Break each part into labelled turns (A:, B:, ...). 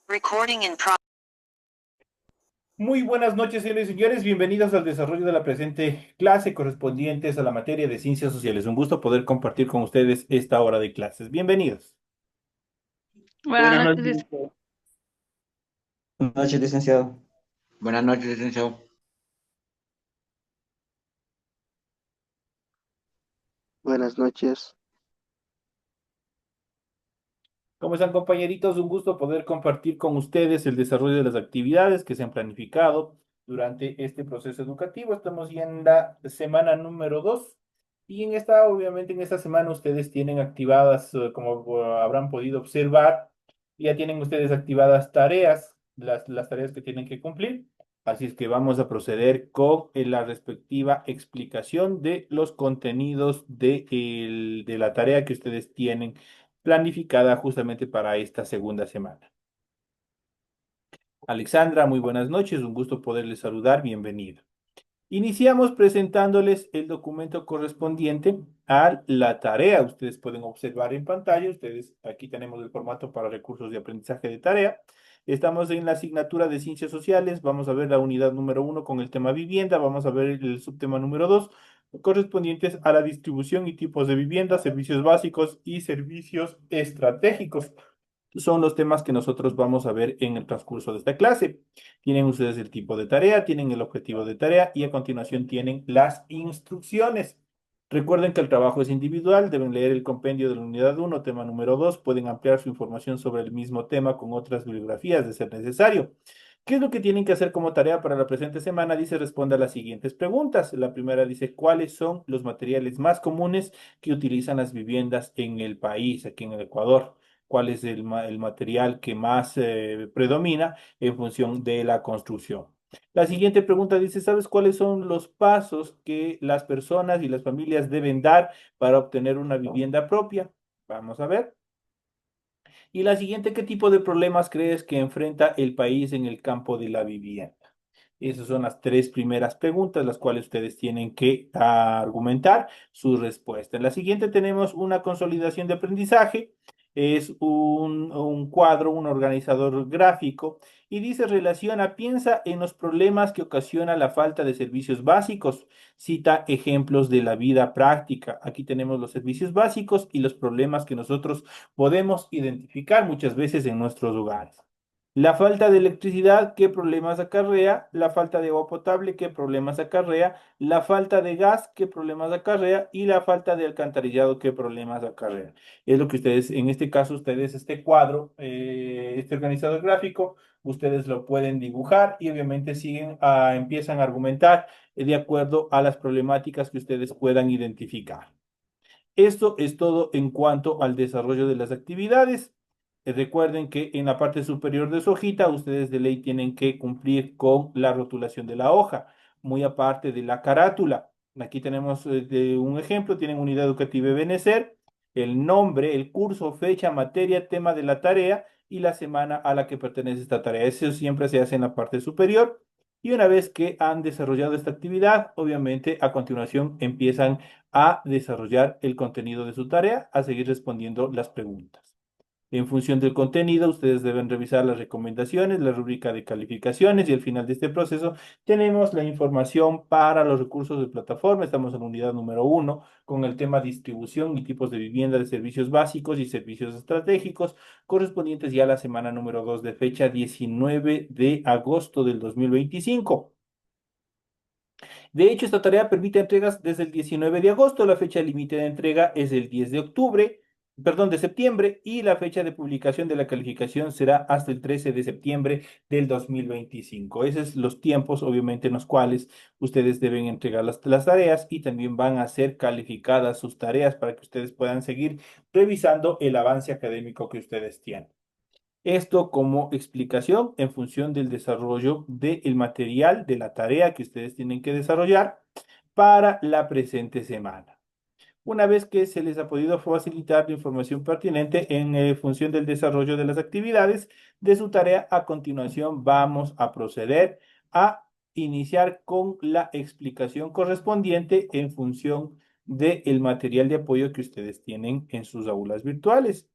A: Recording in pro-
B: Muy buenas noches, señores y señores. Bienvenidos al desarrollo de la presente clase correspondientes a la materia de ciencias sociales. Un gusto poder compartir con ustedes esta hora de clases. Bienvenidos.
C: Buenas
D: Buenas
C: noches,
D: noches, buenas noches, licenciado.
A: Buenas noches, licenciado.
E: Buenas noches.
B: ¿Cómo están, compañeritos? Un gusto poder compartir con ustedes el desarrollo de las actividades que se han planificado durante este proceso educativo. Estamos ya en la semana número 2 y obviamente en esta semana ustedes tienen activadas, como habrán podido observar, ya tienen ustedes activadas tareas, las tareas que tienen que cumplir. Así es que vamos a proceder con la respectiva explicación de los contenidos de la tarea que ustedes tienen planificada justamente para esta segunda semana. Alexandra, muy buenas noches, un gusto poderles saludar, bienvenida. Iniciamos presentándoles el documento correspondiente a la tarea. Ustedes pueden observar en pantalla, aquí tenemos el formato para recursos de aprendizaje de tarea. Estamos en la asignatura de ciencias sociales, vamos a ver la unidad número 1 con el tema vivienda, vamos a ver el subtema número 2 correspondientes a la distribución y tipos de vivienda, servicios básicos y servicios estratégicos. Son los temas que nosotros vamos a ver en el transcurso de esta clase. Tienen ustedes el tipo de tarea, tienen el objetivo de tarea y a continuación tienen las instrucciones. Recuerden que el trabajo es individual, deben leer el compendio de la unidad 1, tema número 2, pueden ampliar su información sobre el mismo tema con otras bibliografías de ser necesario. ¿Qué es lo que tienen que hacer como tarea para la presente semana? Dice, responda a las siguientes preguntas. La primera dice, ¿cuáles son los materiales más comunes que utilizan las viviendas en el país, aquí en el Ecuador? ¿Cuál es el material que más predomina en función de la construcción? La siguiente pregunta dice, ¿sabes cuáles son los pasos que las personas y las familias deben dar para obtener una vivienda propia? Vamos a ver. Y la siguiente, ¿qué tipo de problemas crees que enfrenta el país en el campo de la vivienda? Esas son las tres primeras preguntas, las cuales ustedes tienen que argumentar su respuesta. En la siguiente tenemos una consolidación de aprendizaje. Es un cuadro, un organizador gráfico, y dice, piensa en los problemas que ocasiona la falta de servicios básicos. Cita ejemplos de la vida práctica. Aquí tenemos los servicios básicos y los problemas que nosotros podemos identificar muchas veces en nuestros hogares. La falta de electricidad, ¿qué problemas acarrea? La falta de agua potable, ¿qué problemas acarrea? La falta de gas, ¿qué problemas acarrea? Y la falta de alcantarillado, ¿qué problemas acarrea? Es lo que ustedes, en este caso, este cuadro, este organizador gráfico, ustedes lo pueden dibujar y obviamente empiezan a argumentar de acuerdo a las problemáticas que ustedes puedan identificar. Esto es todo en cuanto al desarrollo de las actividades. Recuerden que en la parte superior de su hojita, ustedes de ley tienen que cumplir con la rotulación de la hoja, muy aparte de la carátula. Aquí tenemos un ejemplo, tienen unidad educativa y Benecer, el nombre, el curso, fecha, materia, tema de la tarea y la semana a la que pertenece esta tarea. Eso siempre se hace en la parte superior. Y una vez que han desarrollado esta actividad, obviamente a continuación empiezan a desarrollar el contenido de su tarea, a seguir respondiendo las preguntas. En función del contenido, ustedes deben revisar las recomendaciones, la rúbrica de calificaciones y al final de este proceso tenemos la información para los recursos de plataforma. Estamos en la unidad número 1 con el tema distribución y tipos de vivienda de servicios básicos y servicios estratégicos correspondientes ya a la semana número 2 de fecha 19 de agosto del 2025. De hecho, esta tarea permite entregas desde el 19 de agosto. La fecha límite de entrega es el 10 de octubre, perdón, de septiembre, y la fecha de publicación de la calificación será hasta el 13 de septiembre del 2025. Esos son los tiempos, obviamente, en los cuales ustedes deben entregar las tareas y también van a ser calificadas sus tareas para que ustedes puedan seguir revisando el avance académico que ustedes tienen. Esto como explicación en función del desarrollo del material de la tarea que ustedes tienen que desarrollar para la presente semana. Una vez que se les ha podido facilitar la información pertinente en función del desarrollo de las actividades de su tarea, a continuación vamos a proceder a iniciar con la explicación correspondiente en función del material de apoyo que ustedes tienen en sus aulas virtuales.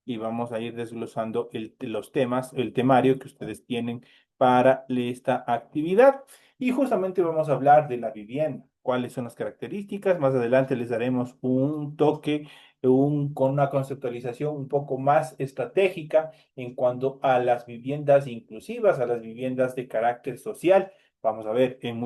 B: y vamos a ir desglosando los temas, el temario que ustedes tienen para esta actividad. Y justamente vamos a hablar de la vivienda, cuáles son las características. Más adelante les daremos un toque, con una conceptualización un poco más estratégica en cuanto a las viviendas inclusivas, a las viviendas de carácter social. Vamos a ver, en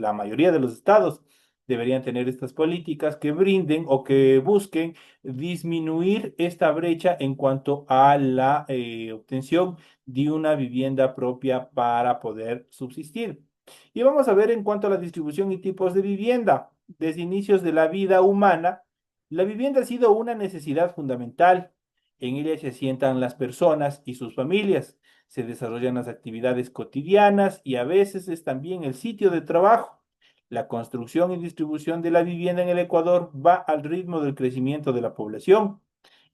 B: la mayoría de los estados deberían tener estas políticas que brinden o que busquen disminuir esta brecha en cuanto a la obtención de una vivienda propia para poder subsistir. Y vamos a ver en cuanto a la distribución y tipos de vivienda. Desde inicios de la vida humana, la vivienda ha sido una necesidad fundamental. En ella se asientan las personas y sus familias, se desarrollan las actividades cotidianas y a veces es también el sitio de trabajo. La construcción y distribución de la vivienda en el Ecuador va al ritmo del crecimiento de la población,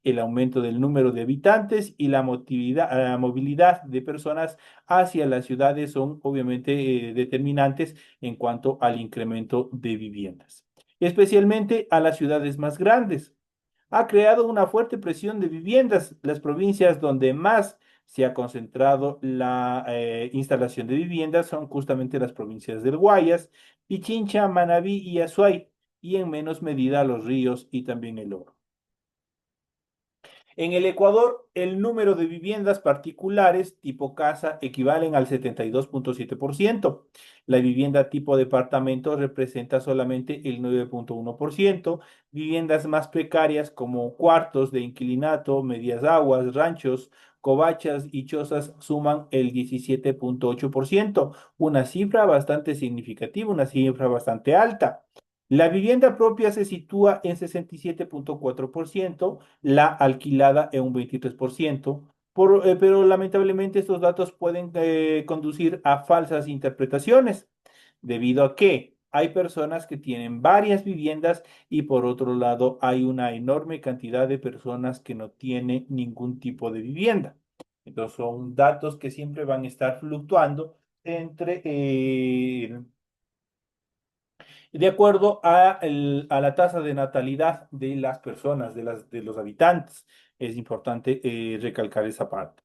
B: el aumento del número de habitantes y la movilidad de personas hacia las ciudades son obviamente determinantes en cuanto al incremento de viviendas, especialmente a las ciudades más grandes. Ha creado una fuerte presión de viviendas. Las provincias donde más se ha concentrado la instalación de viviendas son justamente las provincias del Guayas, Pichincha, Manabí y Azuay, y en menos medida los ríos y también el Oro. En el Ecuador, el número de viviendas particulares tipo casa equivalen al 72,7%. La vivienda tipo departamento representa solamente el 9,1%. Viviendas más precarias como cuartos de inquilinato, medias aguas, ranchos, covachas y chozas suman el 17,8%. Una cifra bastante significativa, una cifra bastante alta. La vivienda propia se sitúa en 67,4%, la alquilada en un 23%, pero lamentablemente estos datos pueden conducir a falsas interpretaciones, debido a que hay personas que tienen varias viviendas y por otro lado hay una enorme cantidad de personas que no tienen ningún tipo de vivienda. Entonces son datos que siempre van a estar fluctuando entre de acuerdo a la tasa de natalidad de las personas, de los habitantes. Es importante recalcar esa parte.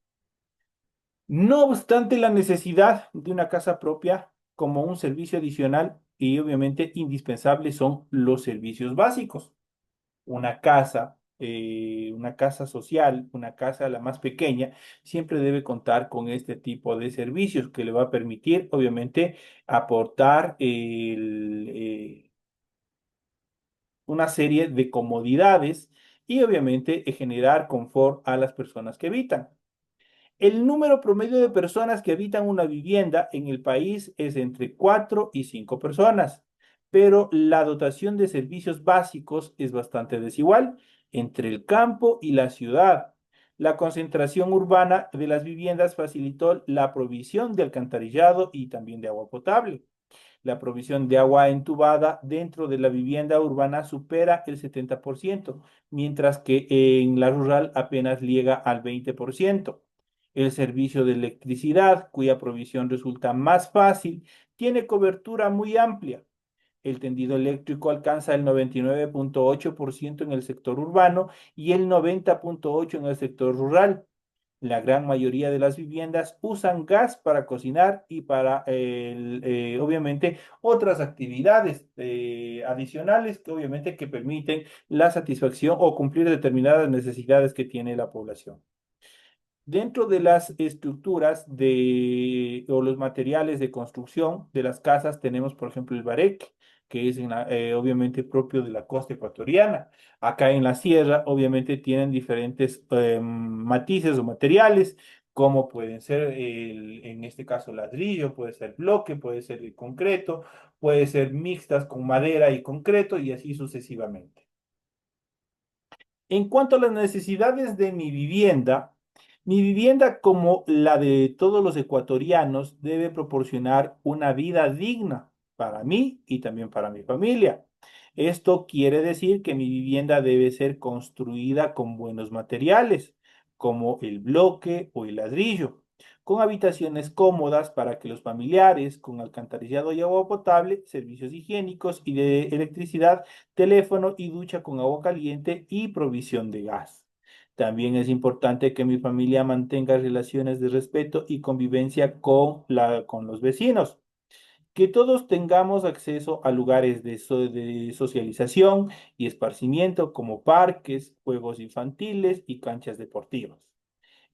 B: No obstante, la necesidad de una casa propia como un servicio adicional y obviamente indispensable son los servicios básicos. Una casa social, una casa la más pequeña, siempre debe contar con este tipo de servicios que le va a permitir, obviamente, aportar una serie de comodidades y obviamente generar confort a las personas que habitan. El número promedio de personas que habitan una vivienda en el país es entre 4 y 5 personas, pero la dotación de servicios básicos es bastante desigual entre el campo y la ciudad. La concentración urbana de las viviendas facilitó la provisión de alcantarillado y también de agua potable. La provisión de agua entubada dentro de la vivienda urbana supera el 70%, mientras que en la rural apenas llega al 20%. El servicio de electricidad, cuya provisión resulta más fácil, tiene cobertura muy amplia. El tendido eléctrico alcanza el 99,8% en el sector urbano y el 90,8% en el sector rural. La gran mayoría de las viviendas usan gas para cocinar y para, obviamente, otras actividades adicionales que obviamente que permiten la satisfacción o cumplir determinadas necesidades que tiene la población. Dentro de las estructuras o los materiales de construcción de las casas tenemos, por ejemplo, el bareque, que es obviamente propio de la costa ecuatoriana. Acá en la sierra, obviamente, tienen diferentes matices o materiales, como pueden ser, en este caso, ladrillo, puede ser bloque, puede ser el concreto, puede ser mixtas con madera y concreto, y así sucesivamente. En cuanto a las necesidades de mi vivienda como la de todos los ecuatorianos debe proporcionar una vida digna para mí y también para mi familia. Esto quiere decir que mi vivienda debe ser construida con buenos materiales, como el bloque o el ladrillo, con habitaciones cómodas para que los familiares, con alcantarillado y agua potable, servicios higiénicos y de electricidad, teléfono y ducha con agua caliente y provisión de gas. También es importante que mi familia mantenga relaciones de respeto y convivencia con los vecinos. Que todos tengamos acceso a lugares de socialización y esparcimiento como parques, juegos infantiles y canchas deportivas.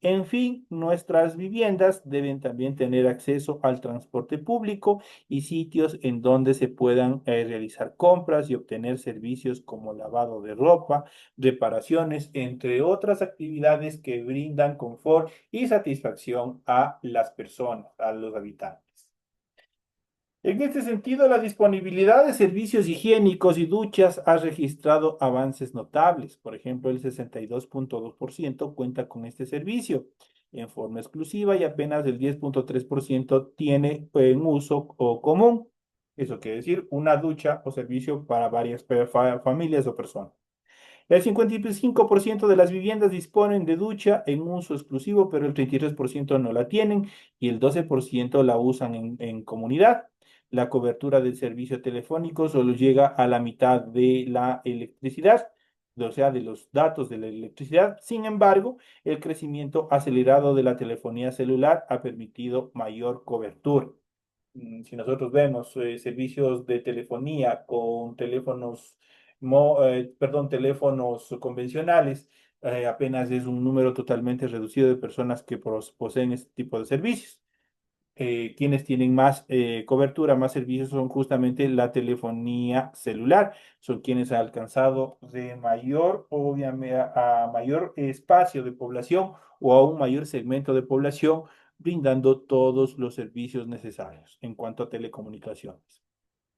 B: En fin, nuestras viviendas deben también tener acceso al transporte público y sitios en donde se puedan realizar compras y obtener servicios como lavado de ropa, reparaciones, entre otras actividades que brindan confort y satisfacción a las personas, a los habitantes. En este sentido, la disponibilidad de servicios higiénicos y duchas ha registrado avances notables. Por ejemplo, el 62,2% cuenta con este servicio en forma exclusiva y apenas el 10,3% tiene en uso o común. Eso quiere decir una ducha o servicio para varias familias o personas. El 55% de las viviendas disponen de ducha en uso exclusivo, pero el 33% no la tienen y el 12% la usan en comunidad. La cobertura del servicio telefónico solo llega a la mitad de la electricidad, o sea, de los datos de la electricidad. Sin embargo, el crecimiento acelerado de la telefonía celular ha permitido mayor cobertura. Si nosotros vemos servicios de telefonía con teléfonos convencionales, apenas es un número totalmente reducido de personas que poseen este tipo de servicios. Quienes tienen más cobertura, más servicios son justamente la telefonía celular, son quienes han alcanzado de mayor, obviamente, a mayor espacio de población o a un mayor segmento de población, brindando todos los servicios necesarios en cuanto a telecomunicaciones.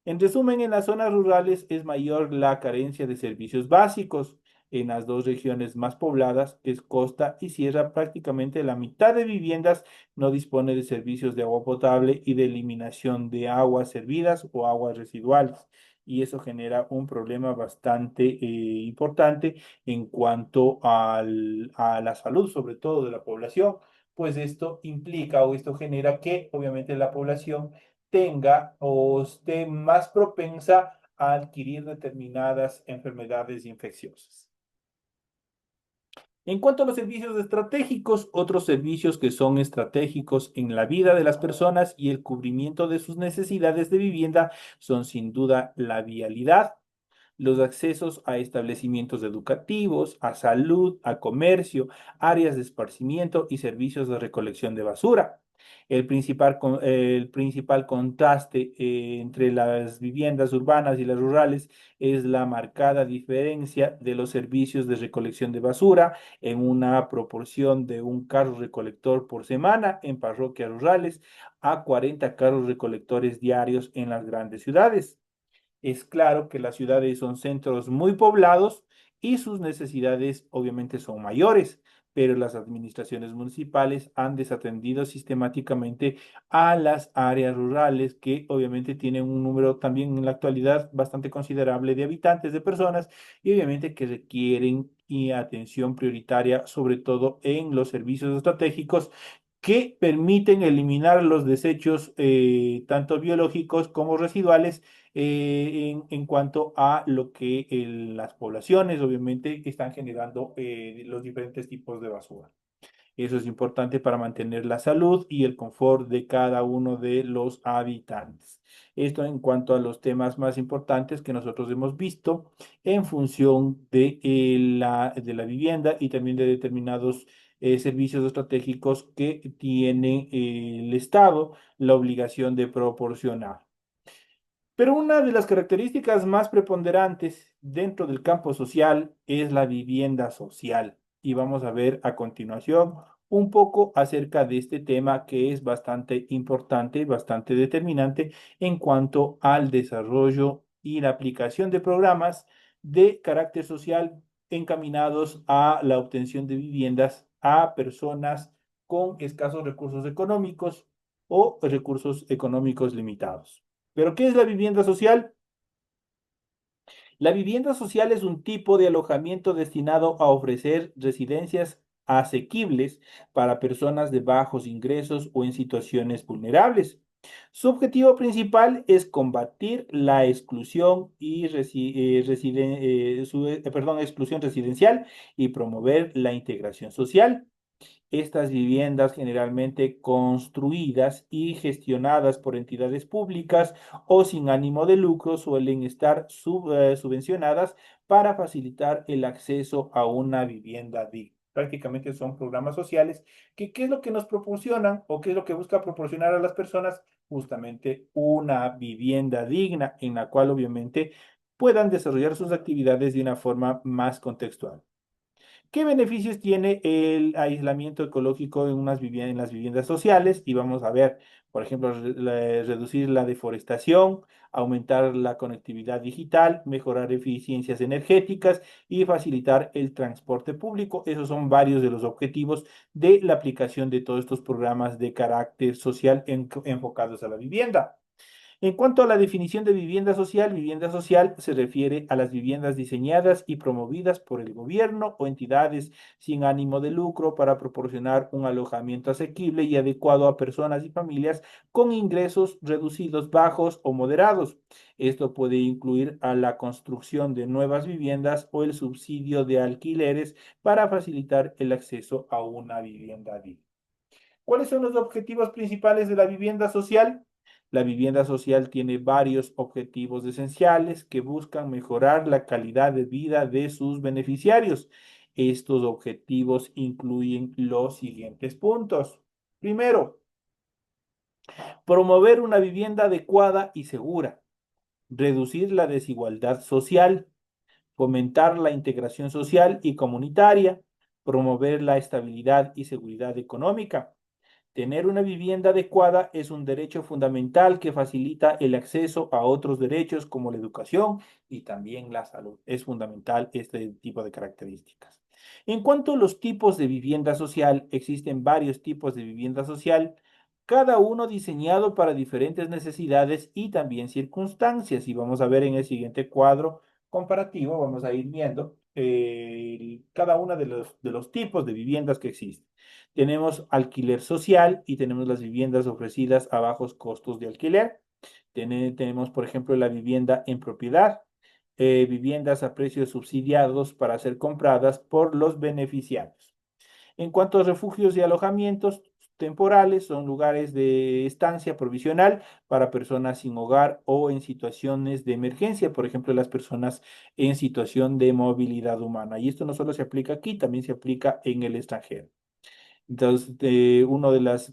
B: En resumen, en las zonas rurales es mayor la carencia de servicios básicos. En las dos regiones más pobladas, que es costa y sierra, prácticamente la mitad de viviendas no dispone de servicios de agua potable y de eliminación de aguas servidas o aguas residuales. Y eso genera un problema bastante importante en cuanto a la salud, sobre todo de la población, pues esto implica o esto genera que obviamente la población tenga o esté más propensa a adquirir determinadas enfermedades infecciosas. En cuanto a los servicios estratégicos, otros servicios que son estratégicos en la vida de las personas y el cubrimiento de sus necesidades de vivienda son sin duda la vialidad, los accesos a establecimientos educativos, a salud, a comercio, áreas de esparcimiento y servicios de recolección de basura. El principal contraste entre las viviendas urbanas y las rurales es la marcada diferencia de los servicios de recolección de basura en una proporción de un carro recolector por semana en parroquias rurales a 40 carros recolectores diarios en las grandes ciudades. Es claro que las ciudades son centros muy poblados y sus necesidades obviamente son mayores, pero las administraciones municipales han desatendido sistemáticamente a las áreas rurales que obviamente tienen un número también en la actualidad bastante considerable de habitantes, de personas y obviamente que requieren y atención prioritaria, sobre todo en los servicios estratégicos que permiten eliminar los desechos tanto biológicos como residuales en cuanto a lo que las poblaciones obviamente están generando los diferentes tipos de basura. Eso es importante para mantener la salud y el confort de cada uno de los habitantes. Esto en cuanto a los temas más importantes que nosotros hemos visto en función de la vivienda y también de determinados servicios estratégicos que tiene el Estado la obligación de proporcionar. Pero una de las características más preponderantes dentro del campo social es la vivienda social. Y vamos a ver a continuación un poco acerca de este tema que es bastante importante, bastante determinante en cuanto al desarrollo y la aplicación de programas de carácter social encaminados a la obtención de viviendas a personas con escasos recursos económicos o recursos económicos limitados. ¿Pero qué es la vivienda social? La vivienda social es un tipo de alojamiento destinado a ofrecer residencias asequibles para personas de bajos ingresos o en situaciones vulnerables. Su objetivo principal es combatir la exclusión y exclusión residencial y promover la integración social. Estas viviendas generalmente construidas y gestionadas por entidades públicas o sin ánimo de lucro suelen estar subvencionadas para facilitar el acceso a una vivienda digna. Prácticamente son programas sociales que ¿qué es lo que nos proporcionan o qué es lo que busca proporcionar a las personas? Justamente una vivienda digna en la cual obviamente puedan desarrollar sus actividades de una forma más contextual. ¿Qué beneficios tiene el aislamiento ecológico en las viviendas sociales? Y vamos a ver, por ejemplo, reducir la deforestación, aumentar la conectividad digital, mejorar eficiencias energéticas y facilitar el transporte público. Esos son varios de los objetivos de la aplicación de todos estos programas de carácter social enfocados a la vivienda. En cuanto a la definición de vivienda social se refiere a las viviendas diseñadas y promovidas por el gobierno o entidades sin ánimo de lucro para proporcionar un alojamiento asequible y adecuado a personas y familias con ingresos reducidos, bajos o moderados. Esto puede incluir a la construcción de nuevas viviendas o el subsidio de alquileres para facilitar el acceso a una vivienda digna. ¿Cuáles son los objetivos principales de la vivienda social? La vivienda social tiene varios objetivos esenciales que buscan mejorar la calidad de vida de sus beneficiarios. Estos objetivos incluyen los siguientes puntos. Primero, promover una vivienda adecuada y segura, reducir la desigualdad social, fomentar la integración social y comunitaria, promover la estabilidad y seguridad económica. Tener una vivienda adecuada es un derecho fundamental que facilita el acceso a otros derechos como la educación y también la salud. Es fundamental este tipo de características. En cuanto a los tipos de vivienda social, existen varios tipos de vivienda social, cada uno diseñado para diferentes necesidades y también circunstancias. Y vamos a ver en el siguiente cuadro comparativo, vamos a ir viendo cada uno de los tipos de viviendas que existen. Tenemos alquiler social y tenemos las viviendas ofrecidas a bajos costos de alquiler. Tenemos, por ejemplo, la vivienda en propiedad, viviendas a precios subsidiados para ser compradas por los beneficiarios. En cuanto a refugios y alojamientos temporales, son lugares de estancia provisional para personas sin hogar o en situaciones de emergencia, por ejemplo, las personas en situación de movilidad humana. Y esto no solo se aplica aquí, también se aplica en el extranjero. Entonces,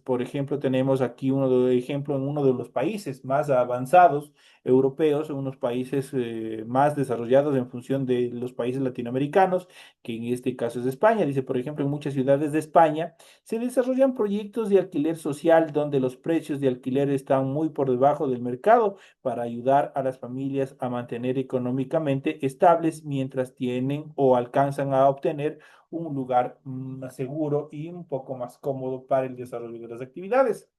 B: por ejemplo, tenemos aquí ejemplo en uno de los países más avanzados europeos, en unos países más desarrollados en función de los países latinoamericanos, que en este caso es España. Dice, por ejemplo, en muchas ciudades de España se desarrollan proyectos de alquiler social donde los precios de alquiler están muy por debajo del mercado para ayudar a las familias a mantener económicamente estables mientras tienen o alcanzan a obtener un lugar más seguro y un poco más cómodo para el desarrollo de las actividades.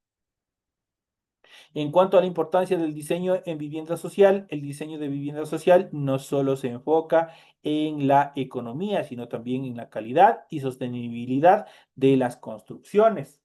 B: En cuanto a la importancia del diseño en vivienda social, el diseño de vivienda social no solo se enfoca en la economía, sino también en la calidad y sostenibilidad de las construcciones.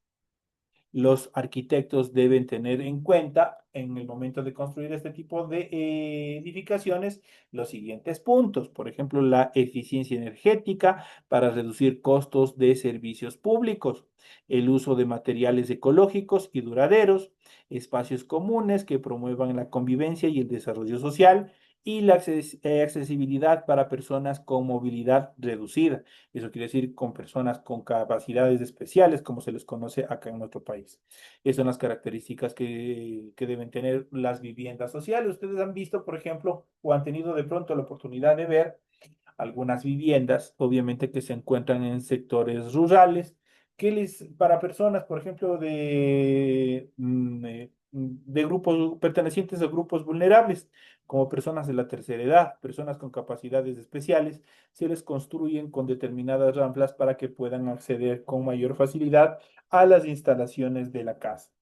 B: Los arquitectos deben tener en cuenta en el momento de construir este tipo de edificaciones los siguientes puntos. Por ejemplo, la eficiencia energética para reducir costos de servicios públicos, el uso de materiales ecológicos y duraderos, espacios comunes que promuevan la convivencia y el desarrollo social y la accesibilidad para personas con movilidad reducida. Eso quiere decir con personas con capacidades especiales, como se les conoce acá en nuestro país. Esas son las características que deben tener las viviendas sociales. Ustedes han visto, por ejemplo, o han tenido de pronto la oportunidad de ver algunas viviendas, obviamente que se encuentran en sectores rurales, para personas, por ejemplo, de grupos pertenecientes a grupos vulnerables, como personas de la tercera edad, personas con capacidades especiales, se les construyen con determinadas ramplas para que puedan acceder con mayor facilidad a las instalaciones de la casa.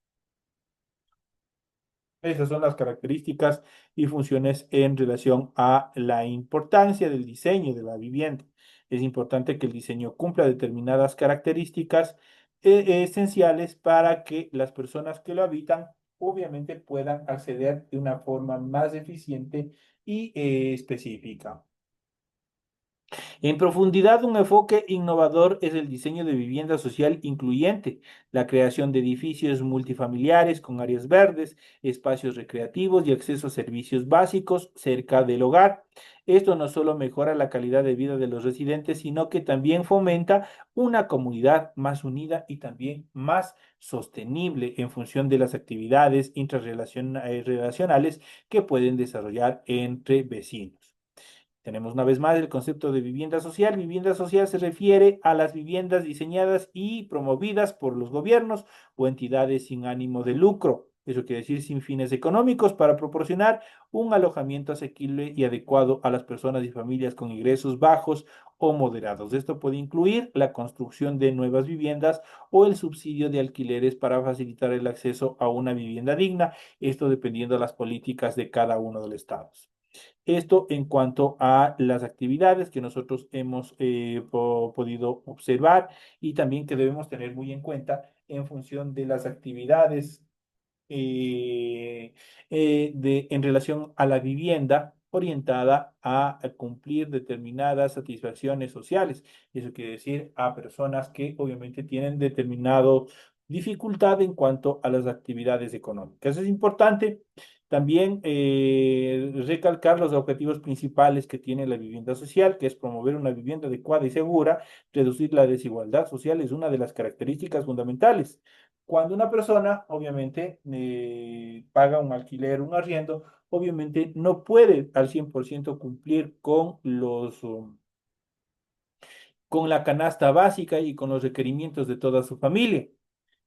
B: Esas son las características y funciones en relación a la importancia del diseño de la vivienda. Es importante que el diseño cumpla determinadas características esenciales para que las personas que lo habitan obviamente puedan acceder de una forma más eficiente y específica. En profundidad, un enfoque innovador es el diseño de vivienda social incluyente, la creación de edificios multifamiliares con áreas verdes, espacios recreativos y acceso a servicios básicos cerca del hogar. Esto no solo mejora la calidad de vida de los residentes, sino que también fomenta una comunidad más unida y también más sostenible en función de las actividades interrelacionales que pueden desarrollar entre vecinos. Tenemos una vez más el concepto de vivienda social. Vivienda social se refiere a las viviendas diseñadas y promovidas por los gobiernos o entidades sin ánimo de lucro. Eso quiere decir sin fines económicos para proporcionar un alojamiento asequible y adecuado a las personas y familias con ingresos bajos o moderados. Esto puede incluir la construcción de nuevas viviendas o el subsidio de alquileres para facilitar el acceso a una vivienda digna. Esto dependiendo de las políticas de cada uno de los estados. Esto en cuanto a las actividades que nosotros hemos podido observar y también que debemos tener muy en cuenta en función de las actividades en relación a la vivienda orientada a cumplir determinadas satisfacciones sociales. Eso quiere decir a personas que obviamente tienen determinado dificultad en cuanto a las actividades económicas. Es importante también recalcar los objetivos principales que tiene la vivienda social, que es promover una vivienda adecuada y segura, reducir la desigualdad social, es una de las características fundamentales. Cuando una persona, obviamente, paga un alquiler, un arriendo, obviamente no puede al 100% cumplir con con la canasta básica y con los requerimientos de toda su familia.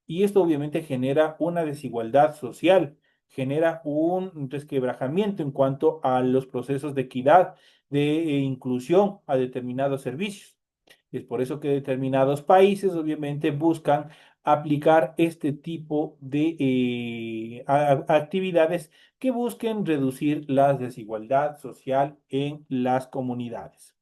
B: Y esto obviamente genera una desigualdad social, genera un resquebrajamiento en cuanto a los procesos de equidad, de inclusión a determinados servicios. Es por eso que determinados países obviamente buscan aplicar este tipo de actividades que busquen reducir la desigualdad social en las comunidades.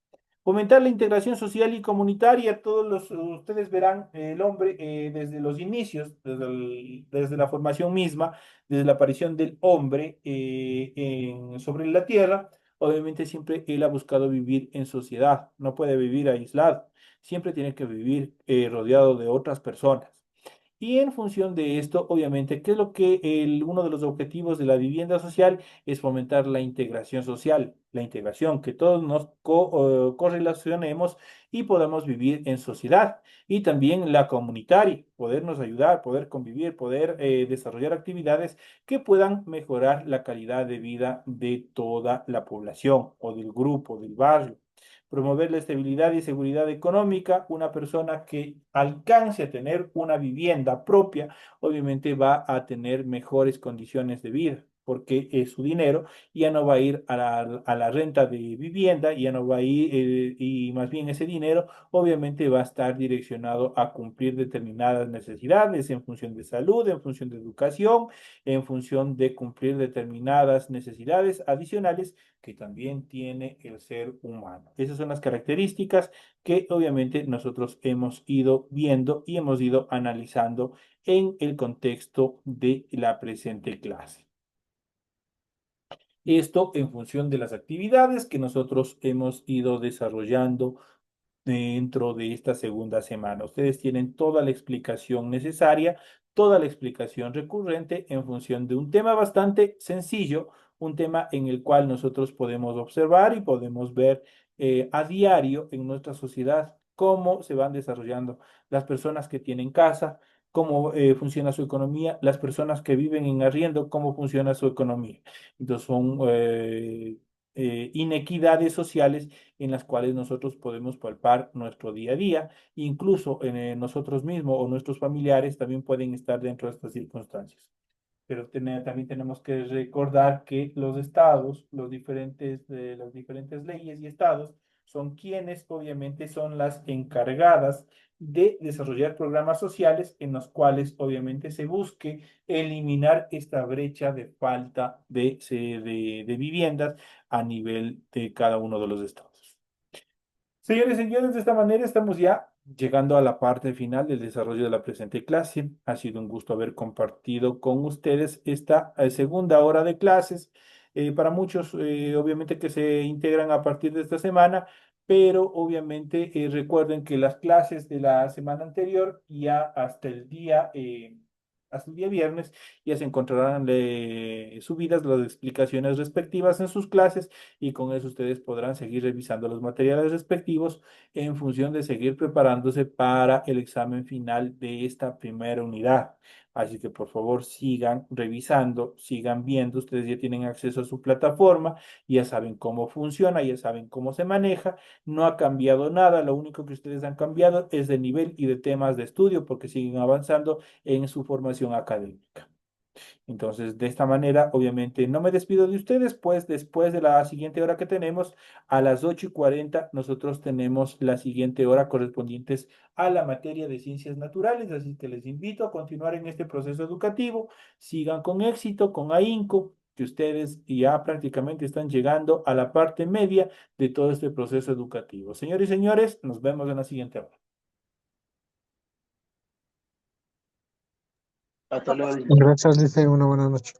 B: Fomentar la integración social y comunitaria. Ustedes verán el hombre desde los inicios, desde la formación misma, desde la aparición del hombre sobre la tierra. Obviamente siempre él ha buscado vivir en sociedad, no puede vivir aislado, siempre tiene que vivir rodeado de otras personas. Y en función de esto, obviamente, ¿qué es lo que uno de los objetivos de la vivienda social es fomentar la integración social, la integración, que todos nos correlacionemos y podamos vivir en sociedad. Y también la comunitaria, podernos ayudar, poder convivir, poder desarrollar actividades que puedan mejorar la calidad de vida de toda la población o del grupo, del barrio. Promover la estabilidad y seguridad económica. Una persona que alcance a tener una vivienda propia, obviamente va a tener mejores condiciones de vida, porque su dinero ya no va a ir a la renta de vivienda, ya no va a ir, y más bien ese dinero obviamente va a estar direccionado a cumplir determinadas necesidades en función de salud, en función de educación, en función de cumplir determinadas necesidades adicionales que también tiene el ser humano. Esas son las características que obviamente nosotros hemos ido viendo y hemos ido analizando en el contexto de la presente clase. Esto en función de las actividades que nosotros hemos ido desarrollando dentro de esta segunda semana. Ustedes tienen toda la explicación necesaria, toda la explicación recurrente en función de un tema bastante sencillo, un tema en el cual nosotros podemos observar y podemos ver a diario en nuestra sociedad cómo se van desarrollando las personas que tienen casa, cómo funciona su economía, las personas que viven en arriendo, cómo funciona su economía. Entonces son inequidades sociales en las cuales nosotros podemos palpar nuestro día a día, incluso nosotros mismos o nuestros familiares también pueden estar dentro de estas circunstancias. Pero también tenemos que recordar que los estados, las diferentes leyes y estados son quienes obviamente son las encargadas de desarrollar programas sociales en los cuales obviamente se busque eliminar esta brecha de falta de viviendas a nivel de cada uno de los estados. Señores y señores, de esta manera estamos ya Llegando a la parte final del desarrollo de la presente clase, ha sido un gusto haber compartido con ustedes esta segunda hora de clases. Para muchos, obviamente que se integran a partir de esta semana, pero obviamente recuerden que las clases de la semana anterior ya hasta el día viernes ya se encontrarán subidas las explicaciones respectivas en sus clases y con eso ustedes podrán seguir revisando los materiales respectivos en función de seguir preparándose para el examen final de esta primera unidad. Así que por favor sigan revisando, sigan viendo. Ustedes ya tienen acceso a su plataforma, ya saben cómo funciona, ya saben cómo se maneja. No ha cambiado nada, lo único que ustedes han cambiado es de nivel y de temas de estudio porque siguen avanzando en su formación académica. Entonces, de esta manera, obviamente, no me despido de ustedes, pues después de la siguiente hora que tenemos, a las 8:40, nosotros tenemos la siguiente hora correspondientes a la materia de ciencias naturales. Así que les invito a continuar en este proceso educativo, sigan con éxito, con ahínco, que ustedes ya prácticamente están llegando a la parte media de todo este proceso educativo. Señores y señores, nos vemos en la siguiente hora.
E: Hasta luego.
C: Gracias, Liceo. Una buena noche.